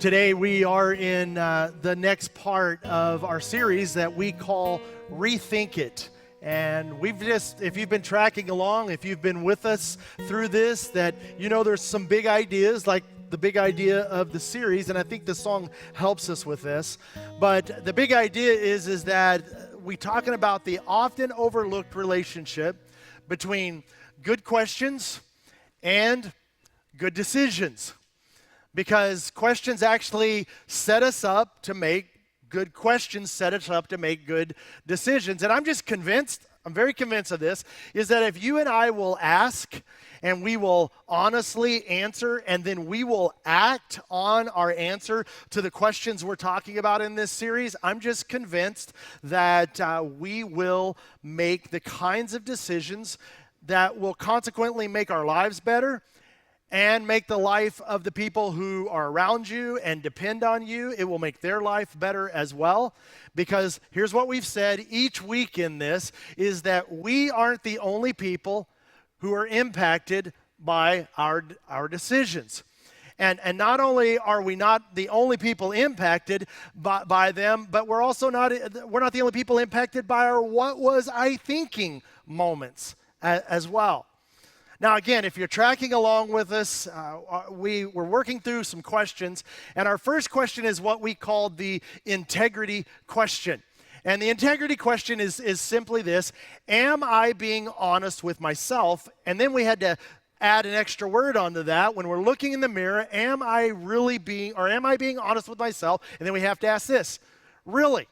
Today we are in the next part of our series that we call Rethink It. And if you've been tracking along, if you've been with us through this, that you know there's some big ideas, like the big idea of the series, and I think the song helps us with this. But the big idea is that we're talking about the often overlooked relationship between good questions and good decisions. Because questions actually set us up to make good questions, set us up to make good decisions. And I'm very convinced of this, is that if you and I will ask and we will honestly answer and then we will act on our answer to the questions we're talking about in this series, I'm just convinced that we will make the kinds of decisions that will consequently make our lives better and make the life of the people who are around you and depend on you. It will make their life better as well. Because here's what we've said each week in this, is that we aren't the only people who are impacted by our decisions. And not only are we not the only people impacted by them, but we're not the only people impacted by our "what was I thinking" moments as well. Now, again, if you're tracking along with us, we're working through some questions. And our first question is what we call the integrity question. And the integrity question is simply this: am I being honest with myself? And then we had to add an extra word onto that. When we're looking in the mirror, am I being honest with myself? And then we have to ask this: really?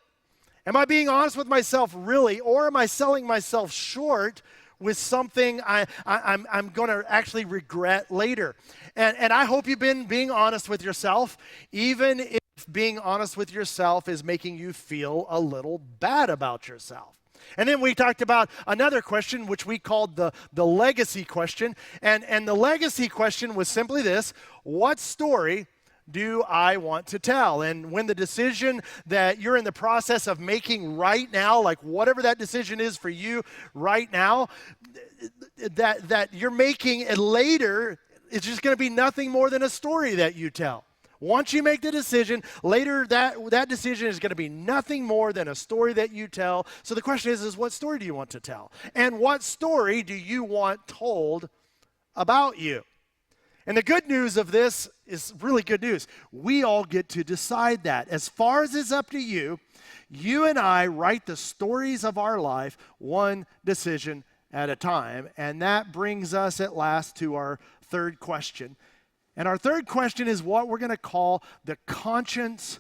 Am I being honest with myself really? Or am I selling myself short with something I'm going to actually regret later? And I hope you've been being honest with yourself, even if being honest with yourself is making you feel a little bad about yourself. And then we talked about another question, which we called the legacy question. And the legacy question was simply this: what story do I want to tell? And when the decision that you're in the process of making right now, like whatever that decision is for you right now, that you're making it later, it's just going to be nothing more than a story that you tell. Once you make the decision, later that decision is going to be nothing more than a story that you tell. So the question is what story do you want to tell? And what story do you want told about you? And the good news of this is really good news. We all get to decide that. As far as it's up to you, you and I write the stories of our life one decision at a time. And that brings us at last to our third question. And our third question is what we're going to call the conscience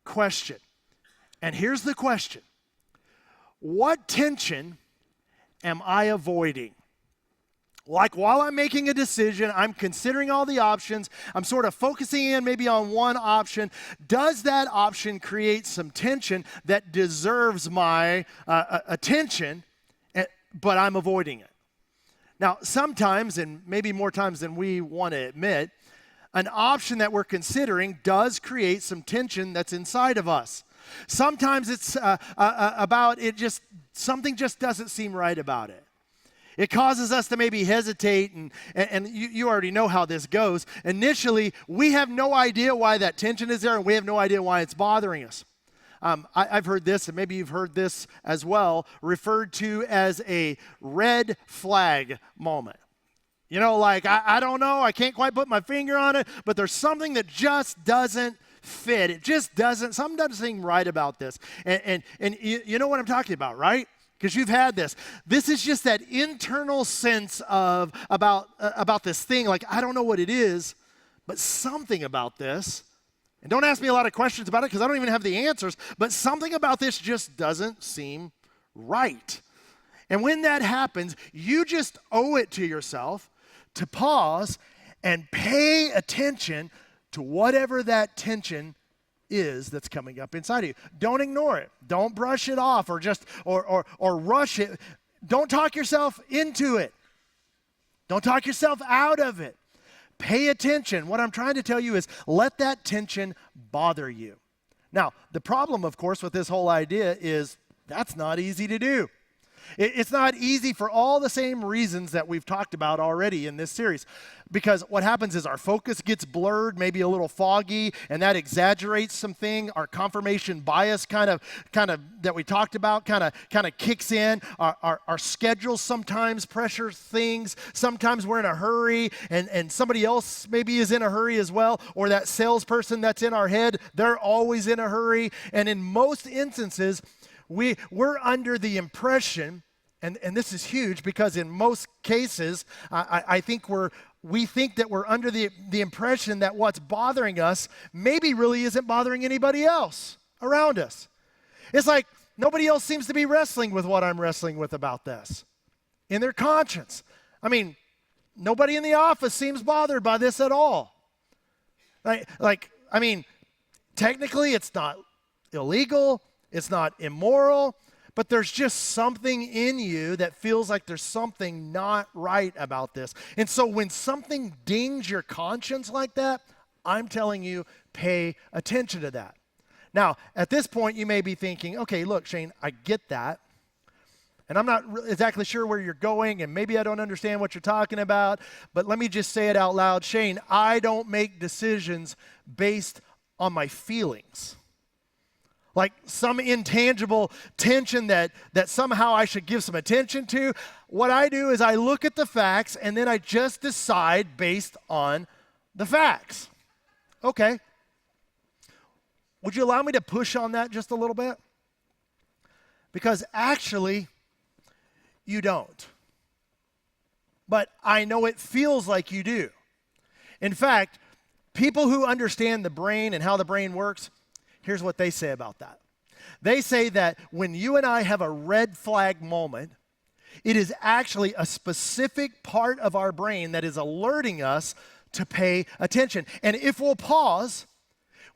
question. And here's the question: what tension am I avoiding? Like while I'm making a decision, I'm considering all the options, I'm sort of focusing in maybe on one option. Does that option create some tension that deserves my attention, but I'm avoiding it? Now, sometimes, and maybe more times than we want to admit, an option that we're considering does create some tension that's inside of us. Sometimes it's something just doesn't seem right about it. It causes us to maybe hesitate, and you already know how this goes. Initially, we have no idea why that tension is there, and we have no idea why it's bothering us. I've heard this, and maybe you've heard this as well, referred to as a red flag moment. You know, like, I don't know, I can't quite put my finger on it, but there's something that just doesn't fit. Something doesn't seem right about this. And you know what I'm talking about, right? Because you've had this. This is just that internal sense of about this thing, like I don't know what it is, but something about this, and don't ask me a lot of questions about it because I don't even have the answers, but something about this just doesn't seem right. And when that happens, you just owe it to yourself to pause and pay attention to whatever that tension is that's coming up inside of you. Don't ignore it. Don't brush it off or rush it. Don't talk yourself into it. Don't talk yourself out of it. Pay attention. What I'm trying to tell you is let that tension bother you. Now, the problem, of course, with this whole idea is that's not easy to do. It's not easy for all the same reasons that we've talked about already in this series. Because what happens is our focus gets blurred, maybe a little foggy, and that exaggerates something. Our confirmation bias kind of that we talked about kind of kicks in. Our schedules sometimes pressure things. Sometimes we're in a hurry, and somebody else maybe is in a hurry as well, or that salesperson that's in our head, they're always in a hurry. And in most instances, we're under the impression, and this is huge because in most cases, I think we think that we're under the impression that what's bothering us maybe really isn't bothering anybody else around us. It's like nobody else seems to be wrestling with what I'm wrestling with about this in their conscience. I mean, nobody in the office seems bothered by this at all. Technically it's not illegal, it's not immoral, but there's just something in you that feels like there's something not right about this. And so when something dings your conscience like that, I'm telling you, pay attention to that. Now, at this point, you may be thinking, okay, look, Shane, I get that. And I'm not exactly sure where you're going, and maybe I don't understand what you're talking about, but let me just say it out loud. Shane, I don't make decisions based on my feelings. Like some intangible tension that somehow I should give some attention to. What I do is I look at the facts and then I just decide based on the facts. Okay. Would you allow me to push on that just a little bit? Because actually, you don't. But I know it feels like you do. In fact, people who understand the brain and how the brain works, here's what they say about that. They say that when you and I have a red flag moment, it is actually a specific part of our brain that is alerting us to pay attention. And if we'll pause,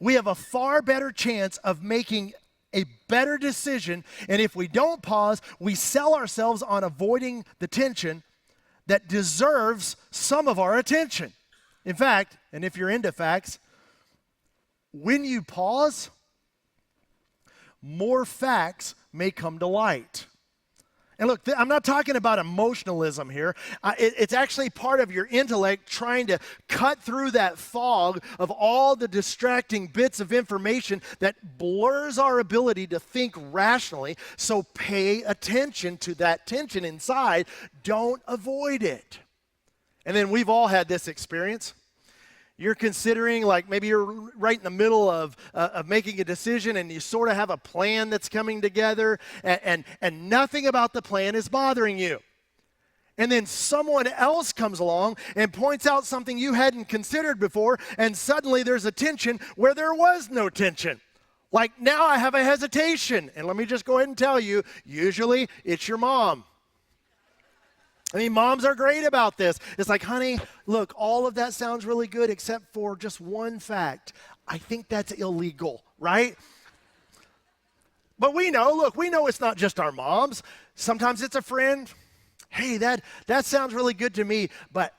we have a far better chance of making a better decision. And if we don't pause, we sell ourselves on avoiding the tension that deserves some of our attention. In fact, and if you're into facts, when you pause, more facts may come to light. And look, I'm not talking about emotionalism here. It's actually part of your intellect trying to cut through that fog of all the distracting bits of information that blurs our ability to think rationally. So pay attention to that tension inside. Don't avoid it. And then we've all had this experience. You're considering, like maybe you're right in the middle of making a decision and you sort of have a plan that's coming together and nothing about the plan is bothering you. And then someone else comes along and points out something you hadn't considered before, and suddenly there's a tension where there was no tension. Like now I have a hesitation. And let me just go ahead and tell you, usually it's your mom. I mean, moms are great about this. It's like, honey, look, all of that sounds really good except for just one fact. I think that's illegal, right? But we know it's not just our moms. Sometimes it's a friend. Hey, that sounds really good to me, but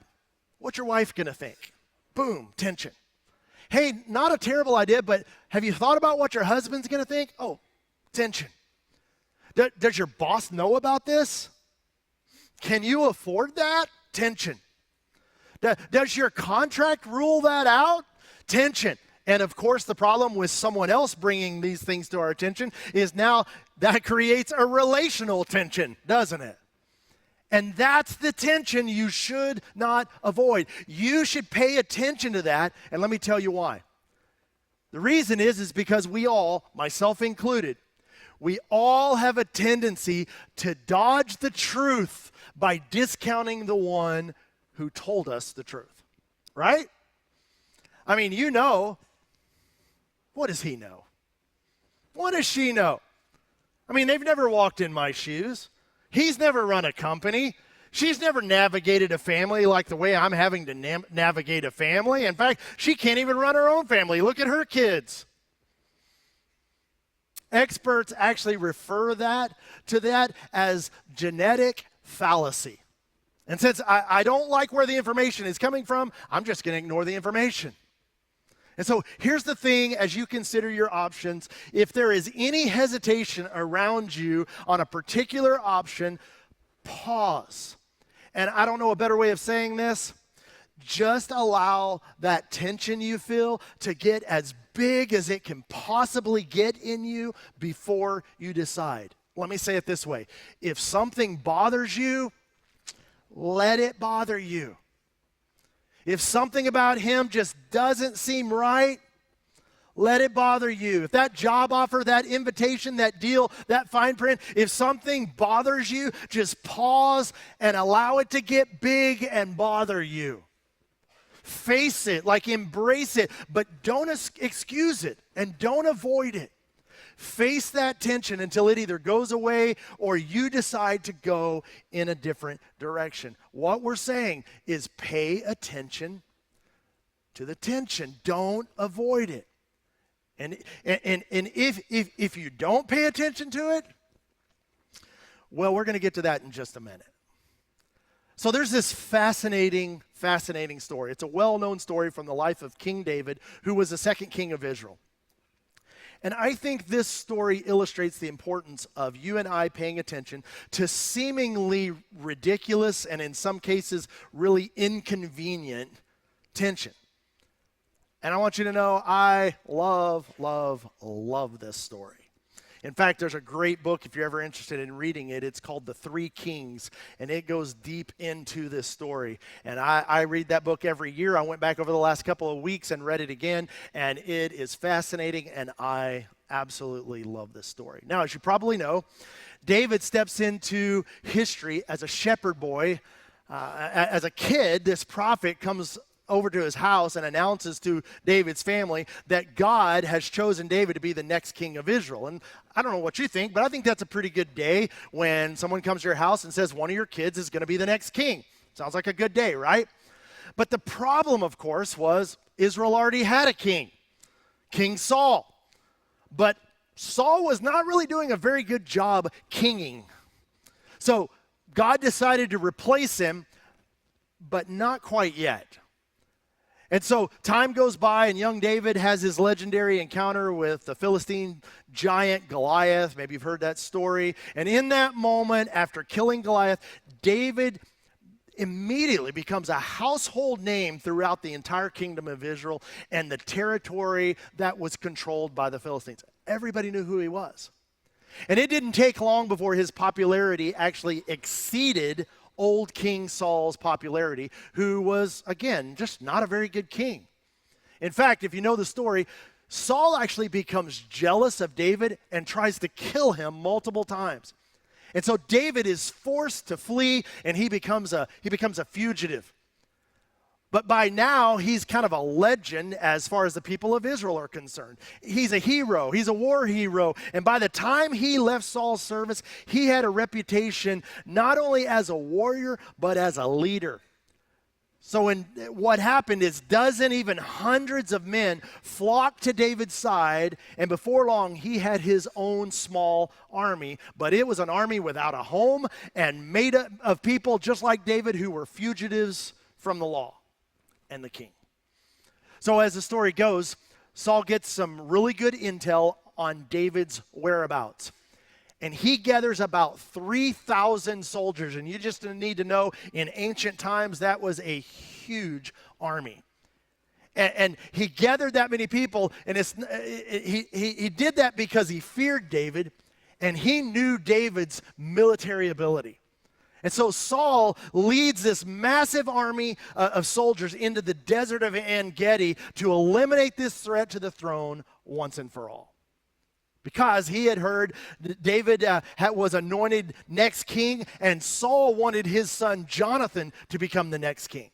what's your wife going to think? Boom, tension. Hey, not a terrible idea, but have you thought about what your husband's going to think? Oh, tension. Does your boss know about this? Can you afford that? Tension. Does your contract rule that out? Tension. And of course, the problem with someone else bringing these things to our attention is now that creates a relational tension, doesn't it? And that's the tension you should not avoid. You should pay attention to that, and let me tell you why. The reason is because we all, myself included, we all have a tendency to dodge the truth by discounting the one who told us the truth, right? I mean, what does he know? What does she know? I mean, they've never walked in my shoes. He's never run a company. She's never navigated a family like the way I'm having to navigate a family. In fact, she can't even run her own family. Look at her kids. Experts actually refer to that as genetic fallacy. And since I don't like where the information is coming from, I'm just going to ignore the information. And so here's the thing as you consider your options. If there is any hesitation around you on a particular option, pause. And I don't know a better way of saying this. Just allow that tension you feel to get as big as it can possibly get in you before you decide. Let me say it this way. If something bothers you, let it bother you. If something about him just doesn't seem right, let it bother you. If that job offer, that invitation, that deal, that fine print, if something bothers you, just pause and allow it to get big and bother you. Face it, like embrace it, but don't excuse it and don't avoid it. Face that tension until it either goes away or you decide to go in a different direction. What we're saying is pay attention to the tension. Don't avoid it. And if you don't pay attention to it, well, we're going to get to that in just a minute. So there's this fascinating story. It's a well-known story from the life of King David, who was the second king of Israel. And I think this story illustrates the importance of you and I paying attention to seemingly ridiculous and in some cases really inconvenient tension. And I want you to know I love this story. In fact, there's a great book, if you're ever interested in reading it. It's called The Three Kings, and it goes deep into this story. And I read that book every year. I went back over the last couple of weeks and read it again, and it is fascinating, and I absolutely love this story. Now, as you probably know, David steps into history as a shepherd boy. As a kid, this prophet comes over to his house and announces to David's family that God has chosen David to be the next king of Israel. And I don't know what you think, but I think that's a pretty good day when someone comes to your house and says one of your kids is going to be the next king. Sounds like a good day, right? But the problem, of course, was Israel already had a king, King Saul. But Saul was not really doing a very good job kinging. So God decided to replace him, but not quite yet. And so time goes by, and young David has his legendary encounter with the Philistine giant Goliath. Maybe you've heard that story. And in that moment, after killing Goliath, David immediately becomes a household name throughout the entire kingdom of Israel and the territory that was controlled by the Philistines. Everybody knew who he was. And it didn't take long before his popularity actually exceeded old King Saul's popularity, who was, again, just not a very good king. In fact, if you know the story, Saul actually becomes jealous of David and tries to kill him multiple times. And so David is forced to flee, and he becomes a fugitive. But by now, he's kind of a legend as far as the people of Israel are concerned. He's a hero. He's a war hero. And by the time he left Saul's service, he had a reputation not only as a warrior, but as a leader. So what happened is dozens, even hundreds of men flocked to David's side, and before long, he had his own small army. But it was an army without a home and made up of people just like David who were fugitives from the law and the king. So as the story goes, Saul gets some really good intel on David's whereabouts. And he gathers about 3,000 soldiers. And you just need to know, in ancient times, that was a huge army. And he gathered that many people, and he did that because he feared David, and he knew David's military ability. And so Saul leads this massive army of soldiers into the desert of En-Gedi to eliminate this threat to the throne once and for all. Because he had heard that David was anointed next king, and Saul wanted his son Jonathan to become the next king.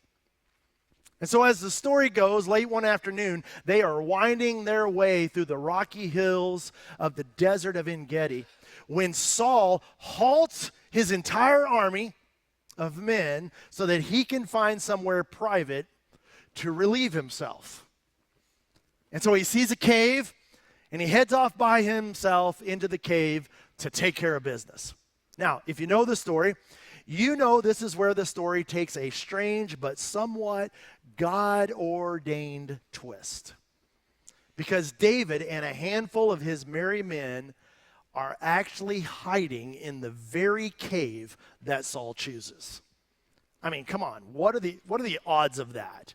And so as the story goes, late one afternoon, they are winding their way through the rocky hills of the desert of En-Gedi when Saul halts his entire army of men so that he can find somewhere private to relieve himself. And so he sees a cave, and he heads off by himself into the cave to take care of business. Now, if you know the story, you know this is where the story takes a strange but somewhat God-ordained twist. because David and a handful of his merry men are actually hiding in the very cave that Saul chooses. I mean, come on, what are the odds of that?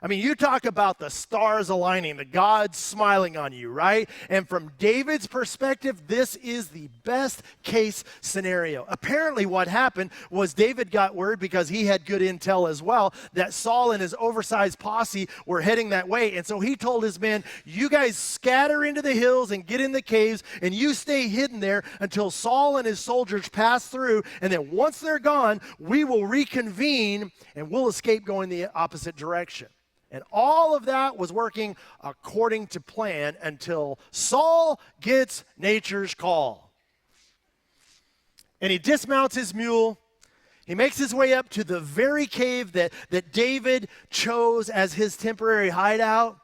I mean, you talk about the stars aligning, the gods smiling on you, right? And from David's perspective, this is the best case scenario. Apparently what happened was David got word, because he had good intel as well, that Saul and his oversized posse were heading that way. And so he told his men, you guys scatter into the hills and get in the caves, and you stay hidden there until Saul and his soldiers pass through. And then once they're gone, we will reconvene and we'll escape going the opposite direction. And all of that was working according to plan until Saul gets nature's call. And he dismounts his mule. He makes his way up to the very cave that David chose as his temporary hideout.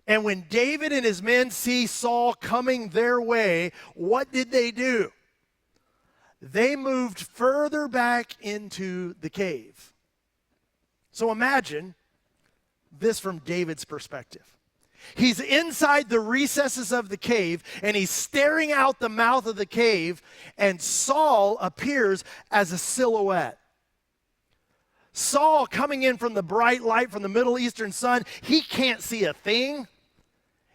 And when David and his men see Saul coming their way, what did they do? They moved further back into the cave. So imagine this from David's perspective. He's inside the recesses of the cave, and he's staring out the mouth of the cave, and Saul appears as a silhouette. Saul, coming in from the bright light from the Middle Eastern sun, he can't see a thing,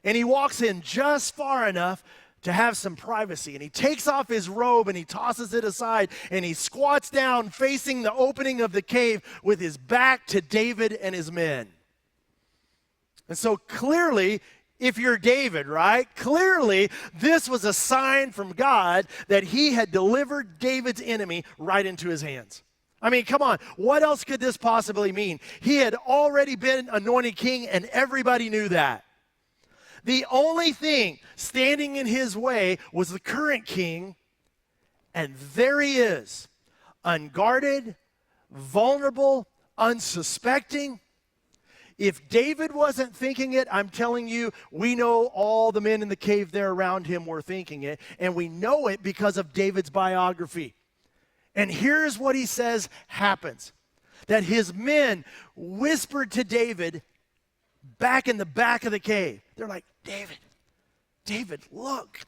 and he walks in just far enough to have some privacy, and he takes off his robe and he tosses it aside, and he squats down facing the opening of the cave with his back to David and his men. And so clearly, if you're David, right, clearly this was a sign from God that he had delivered David's enemy right into his hands. I mean, come on, what else could this possibly mean? He had already been anointed king, and everybody knew that. The only thing standing in his way was the current king, and there he is, unguarded, vulnerable, unsuspecting. If David wasn't thinking it, I'm telling you, we know all the men in the cave there around him were thinking it, and we know it because of David's biography. And here's what he says happens. That his men whispered to David back in the back of the cave. They're like, David, look.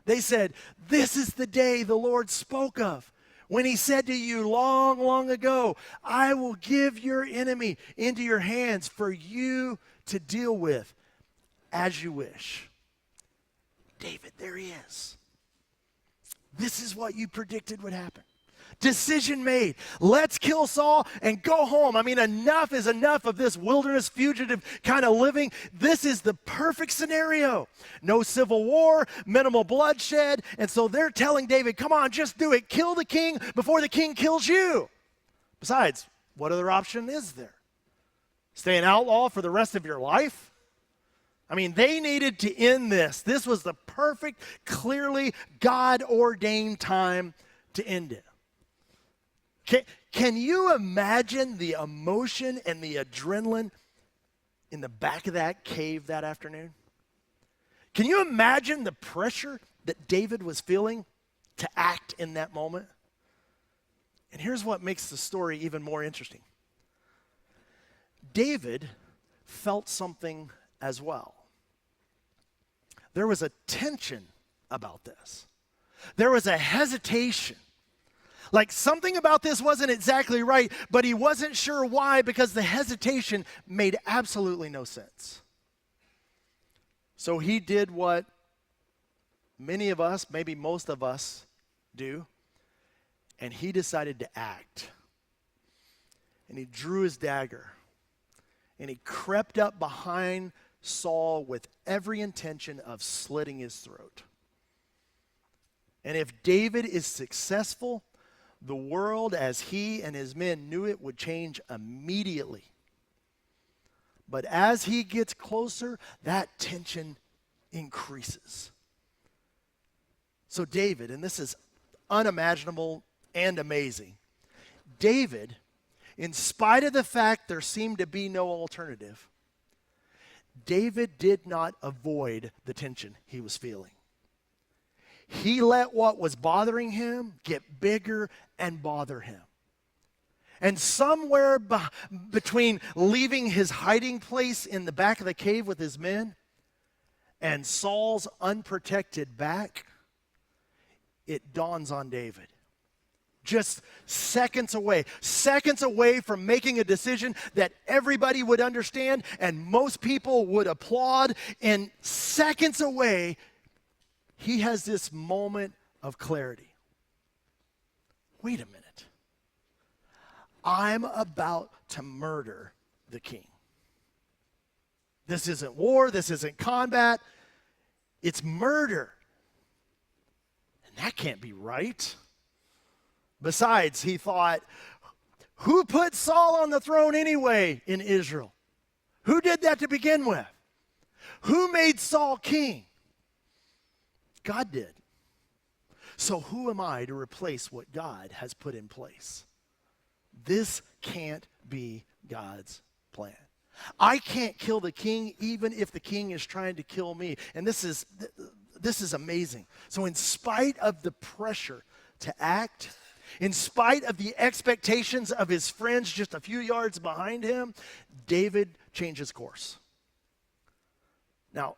They said, this is the day the Lord spoke of, when he said to you long, long ago, I will give your enemy into your hands for you to deal with as you wish. David, there he is. This is what you predicted would happen. Decision made. Let's kill Saul and go home. I mean, enough is enough of this wilderness fugitive kind of living. This is the perfect scenario. No civil war, minimal bloodshed. And so they're telling David, come on, just do it. Kill the king before the king kills you. Besides, what other option is there? Stay an outlaw for the rest of your life? I mean, they needed to end this. This was the perfect, clearly God-ordained time to end it. Can you imagine the emotion and the adrenaline in the back of that cave that afternoon? Can you imagine the pressure that David was feeling to act in that moment? And here's what makes the story even more interesting. David felt something as well. There was a tension about this. There was a hesitation. Like something about this wasn't exactly right, but he wasn't sure why, because the hesitation made absolutely no sense. So he did what many of us, maybe most of us, do, and he decided to act. And he drew his dagger, and he crept up behind Saul with every intention of slitting his throat. And if David is successful, the world as he and his men knew it would change immediately. But as he gets closer, that tension increases. So David, and this is unimaginable and amazing, David, in spite of the fact there seemed to be no alternative, David did not avoid the tension he was feeling. He let what was bothering him get bigger and bother him. And somewhere between leaving his hiding place in the back of the cave with his men and Saul's unprotected back, it dawns on David. Just seconds away from making a decision that everybody would understand and most people would applaud, and seconds away, he has this moment of clarity. Wait a minute. I'm about to murder the king. This isn't war, this isn't combat, it's murder. And that can't be right. Besides, he thought, who put Saul on the throne anyway in Israel? Who did that to begin with? Who made Saul king? God did. So who am I to replace what God has put in place? This can't be God's plan. I can't kill the king even if the king is trying to kill me. And this is amazing. So in spite of the pressure to act, in spite of the expectations of his friends just a few yards behind him, David changes course. Now,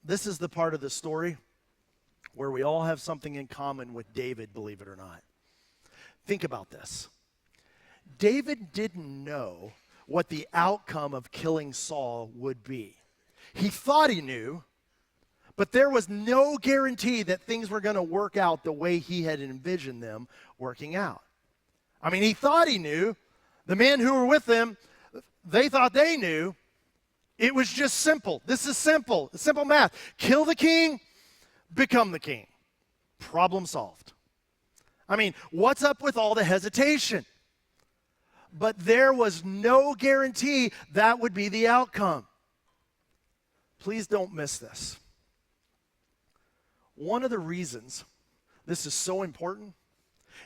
this is the part of the story where we all have something in common with David, believe it or not. Think about this. David didn't know what the outcome of killing Saul would be. He thought he knew, but there was no guarantee that things were going to work out the way he had envisioned them working out. I mean, he thought he knew. The men who were with him, they thought they knew. It was just simple. This is simple. It's simple math. Kill the king, become the king. Problem solved. I mean, what's up with all the hesitation? But there was no guarantee that would be the outcome. Please don't miss this. One of the reasons this is so important,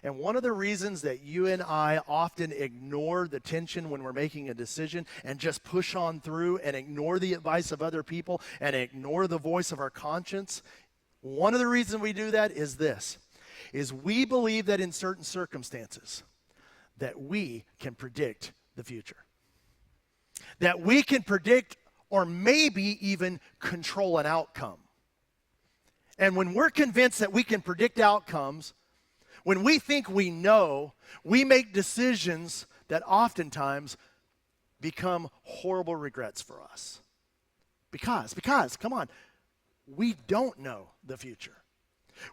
and one of the reasons that you and I often ignore the tension when we're making a decision and just push on through and ignore the advice of other people and ignore the voice of our conscience, one of the reasons we do that is this, is we believe that in certain circumstances that we can predict the future. That we can predict or maybe even control an outcome. And when we're convinced that we can predict outcomes, when we think we know, we make decisions that oftentimes become horrible regrets for us. Because, come on, we don't know the future.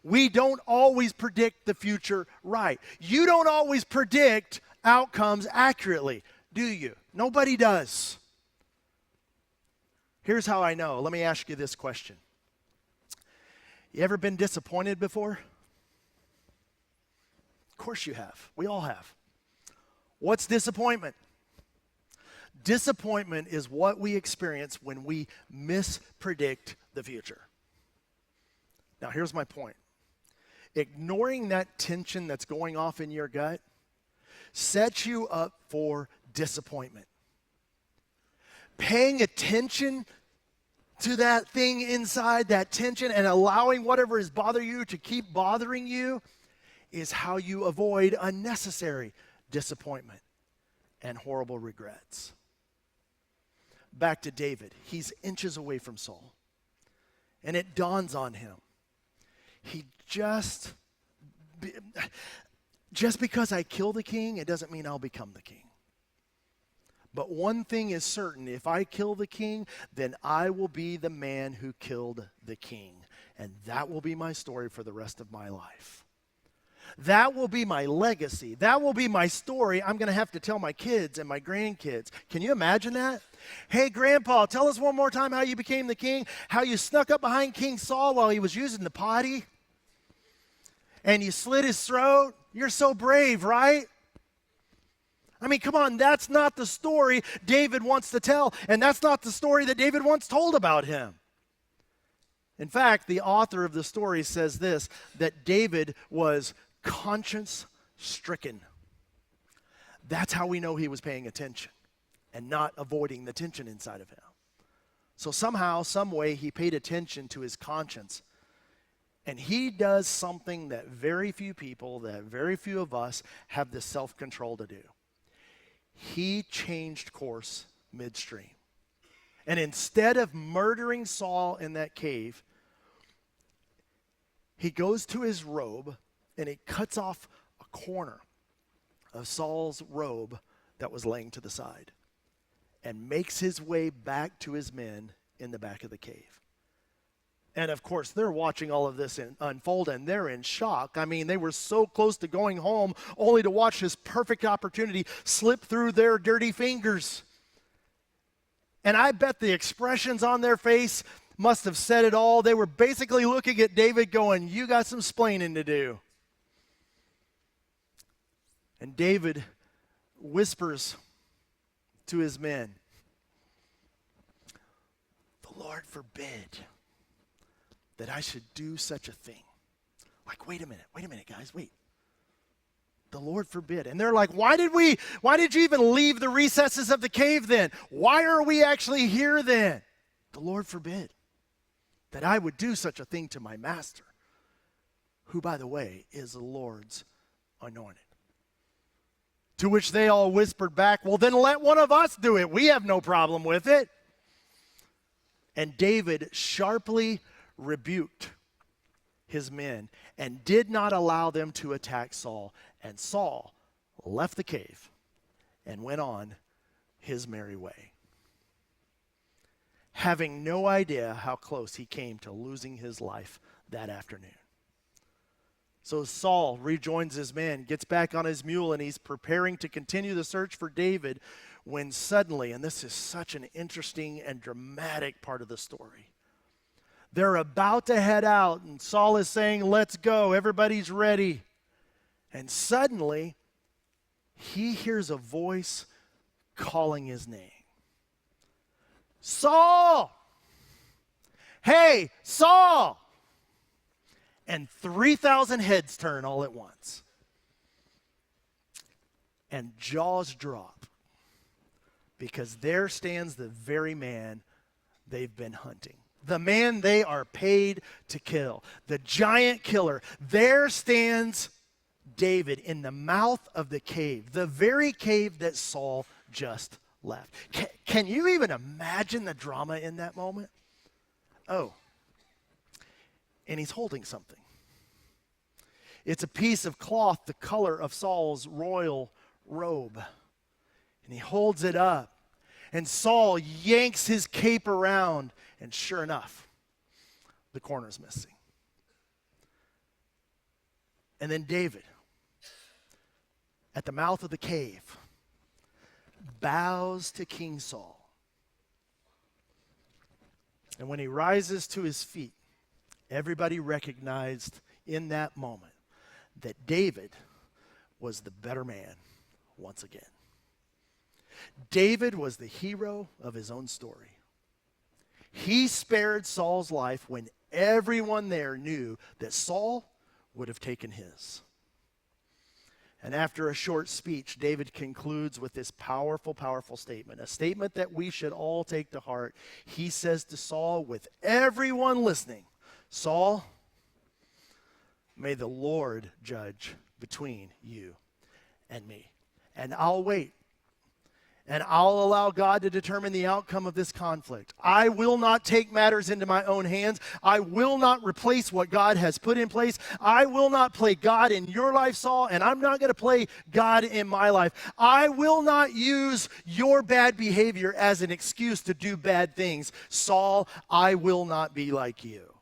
We don't always predict the future right. You don't always predict outcomes accurately, do you? Nobody does. Here's how I know. Let me ask you this question. You ever been disappointed before? Of course you have. We all have. What's disappointment? Disappointment is what we experience when we mispredict the future. Now, here's my point. Ignoring that tension that's going off in your gut sets you up for disappointment. Paying attention to that thing inside, that tension, and allowing whatever is bothering you to keep bothering you is how you avoid unnecessary disappointment and horrible regrets. Back to David. He's inches away from Saul. And it dawns on him. He just because I kill the king, it doesn't mean I'll become the king. But one thing is certain, if I kill the king, then I will be the man who killed the king. And that will be my story for the rest of my life. That will be my legacy. That will be my story I'm going to have to tell my kids and my grandkids. Can you imagine that? Hey, Grandpa, tell us one more time how you became the king, how you snuck up behind King Saul while he was using the potty, and you slit his throat. You're so brave, right? I mean, come on, that's not the story David wants to tell, and that's not the story that David once told about him. In fact, the author of the story says this, that David was conscience-stricken. That's how we know he was paying attention and not avoiding the tension inside of him. So somehow, some way, he paid attention to his conscience. And he does something that very few people, that very few of us have the self-control to do. He changed course midstream. And instead of murdering Saul in that cave, he goes to his robe and he cuts off a corner of Saul's robe that was laying to the side and makes his way back to his men in the back of the cave. And of course, they're watching all of this unfold, and they're in shock. I mean, they were so close to going home, only to watch this perfect opportunity slip through their dirty fingers. And I bet the expressions on their face must have said it all. They were basically looking at David going, "You got some splaining to do." And David whispers to his men, "The Lord forbid that I should do such a thing." Like, wait a minute, guys, wait. The Lord forbid. And they're like, why did you even leave the recesses of the cave then? Why are we actually here then? The Lord forbid that I would do such a thing to my master, who, by the way, is the Lord's anointed. To which they all whispered back, "Well, then let one of us do it. We have no problem with it." And David sharply rebuked his men and did not allow them to attack Saul. And Saul left the cave and went on his merry way, having no idea how close he came to losing his life that afternoon. So Saul rejoins his men, gets back on his mule, and he's preparing to continue the search for David when suddenly, and this is such an interesting and dramatic part of the story, they're about to head out, and Saul is saying, "Let's go, everybody's ready." And suddenly, he hears a voice calling his name. "Saul! Hey, Saul!" And 3,000 heads turn all at once. And jaws drop, because there stands the very man they've been hunting. The man they are paid to kill. The giant killer. There stands David in the mouth of the cave. The very cave that Saul just left. Can you even imagine the drama in that moment? Oh. And he's holding something. It's a piece of cloth the color of Saul's royal robe. And he holds it up. And Saul yanks his cape around. And sure enough, the corner's missing. And then David, at the mouth of the cave, bows to King Saul. And when he rises to his feet, everybody recognized in that moment that David was the better man once again. David was the hero of his own story. He spared Saul's life when everyone there knew that Saul would have taken his. And after a short speech, David concludes with this powerful, powerful statement, a statement that we should all take to heart. He says to Saul, with everyone listening, "Saul, may the Lord judge between you and me. And I'll wait. And I'll allow God to determine the outcome of this conflict. I will not take matters into my own hands. I will not replace what God has put in place. I will not play God in your life, Saul, and I'm not going to play God in my life. I will not use your bad behavior as an excuse to do bad things. Saul, I will not be like you."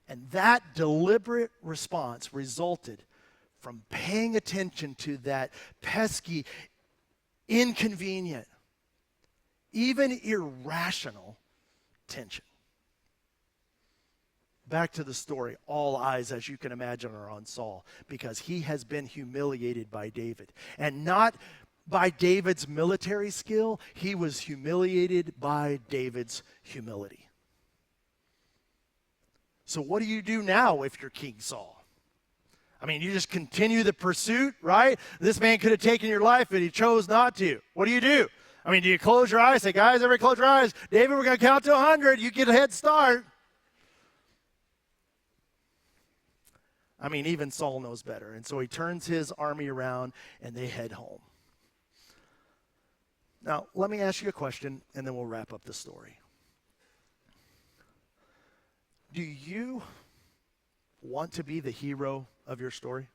And that deliberate response resulted from paying attention to that pesky, inconvenient, even irrational tension. Back to the story. All eyes, as you can imagine, are on Saul because he has been humiliated by David. And not by David's military skill, he was humiliated by David's humility. So what do you do now if you're King Saul? I mean, you just continue the pursuit, right? This man could have taken your life, and he chose not to. What do? I mean, do you close your eyes? Say, guys, everybody close your eyes. David, we're going to count to 100. You get a head start. I mean, even Saul knows better. And so he turns his army around, and they head home. Now, let me ask you a question, and then we'll wrap up the story. Do you want to be the hero of your story?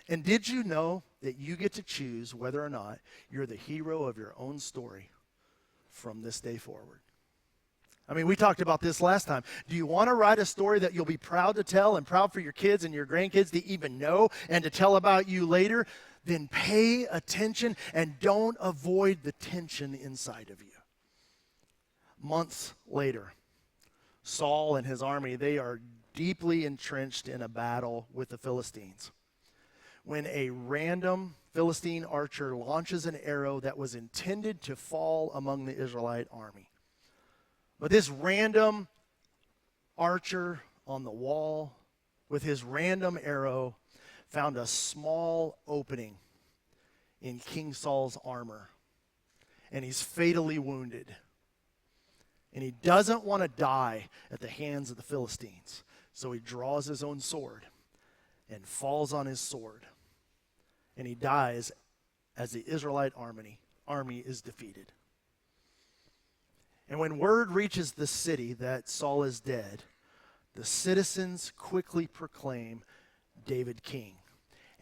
And did you know that you get to choose whether or not you're the hero of your own story from this day forward? I mean, we talked about this last time. Do you want to write a story that you'll be proud to tell and proud for your kids and your grandkids to even know and to tell about you later? Then pay attention and don't avoid the tension inside of you. Months later, Saul and his army, they are deeply entrenched in a battle with the Philistines, when a random Philistine archer launches an arrow that was intended to fall among the Israelite army. But this random archer on the wall with his random arrow found a small opening in King Saul's armor, and he's fatally wounded. And he doesn't want to die at the hands of the Philistines, so he draws his own sword and falls on his sword, and he dies as the Israelite army is defeated. And when word reaches the city that Saul is dead, the citizens quickly proclaim David king,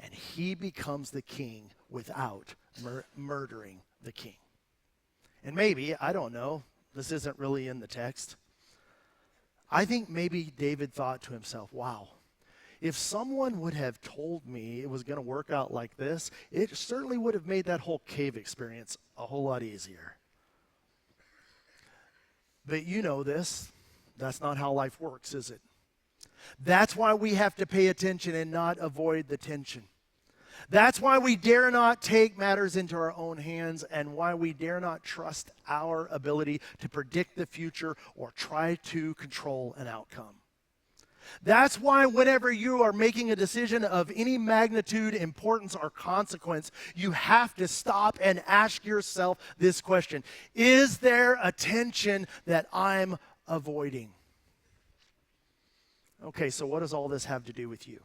and he becomes the king without murdering the king. And maybe, I don't know, this isn't really in the text, I think maybe David thought to himself, wow, if someone would have told me it was going to work out like this, it certainly would have made that whole cave experience a whole lot easier. But you know this. That's not how life works, is it? That's why we have to pay attention and not avoid the tension. That's why we dare not take matters into our own hands, and why we dare not trust our ability to predict the future or try to control an outcome. That's why whenever you are making a decision of any magnitude, importance, or consequence, you have to stop and ask yourself this question: is there a tension that I'm avoiding? Okay, so what does all this have to do with you?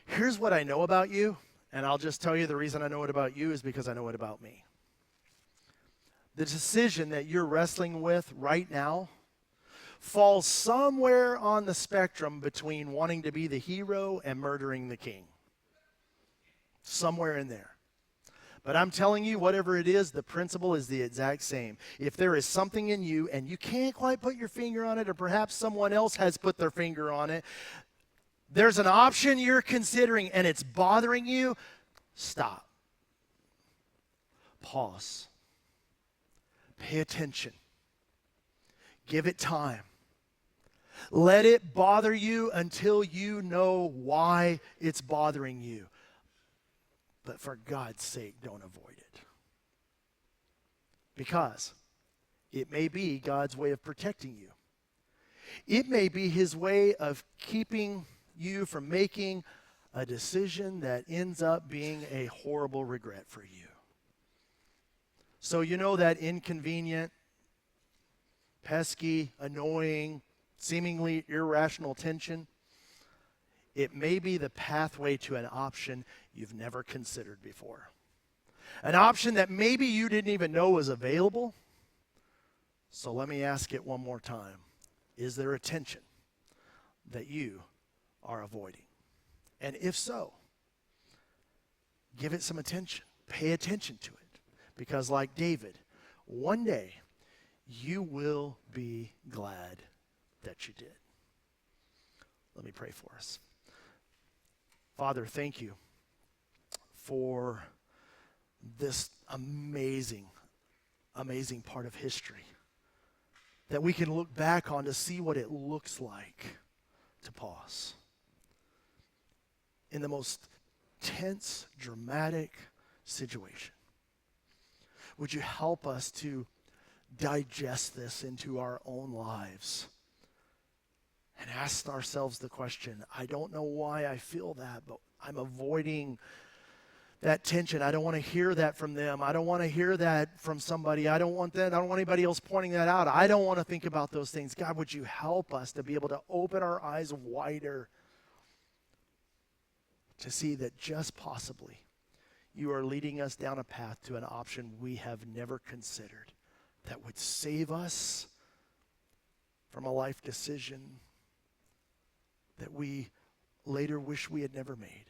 Here's what I know about you, and I'll just tell you the reason I know it about you is because I know it about me. The decision that you're wrestling with right now falls somewhere on the spectrum between wanting to be the hero and murdering the king. Somewhere in there. But I'm telling you, whatever it is, the principle is the exact same. If there is something in you and you can't quite put your finger on it, or perhaps someone else has put their finger on it, there's an option you're considering and it's bothering you, stop. Pause. Pay attention. Give it time. Let it bother you until you know why it's bothering you. But for God's sake, don't avoid it. Because it may be God's way of protecting you. It may be his way of keeping you from making a decision that ends up being a horrible regret for you. So you know that inconvenient, pesky, annoying, seemingly irrational tension? It may be the pathway to an option you've never considered before. An option that maybe you didn't even know was available. So let me ask it one more time. Is there a tension that you are avoiding? And if so, give it some attention. Pay attention to it. Because like David, one day you will be glad that you did. Let me pray for us. Father, thank you for this amazing, amazing part of history that we can look back on to see what it looks like to pause. In the most tense, dramatic situation, would you help us to digest this into our own lives and ask ourselves the question, I don't know why I feel that, but I'm avoiding that tension. I don't want to hear that from them. I don't want to hear that from somebody. I don't want that. I don't want anybody else pointing that out. I don't want to think about those things. God, would you help us to be able to open our eyes wider to see that just possibly you are leading us down a path to an option we have never considered that would save us from a life decision that we later wish we had never made.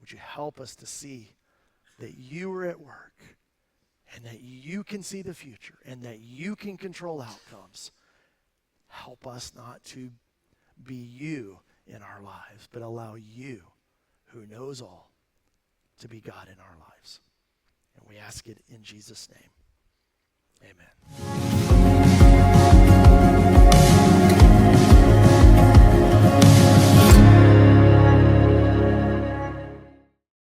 Would you help us to see that you are at work and that you can see the future and that you can control outcomes? Help us not to be you in our lives, but allow you, who knows all, to be God in our lives. And we ask it in Jesus' name. Amen.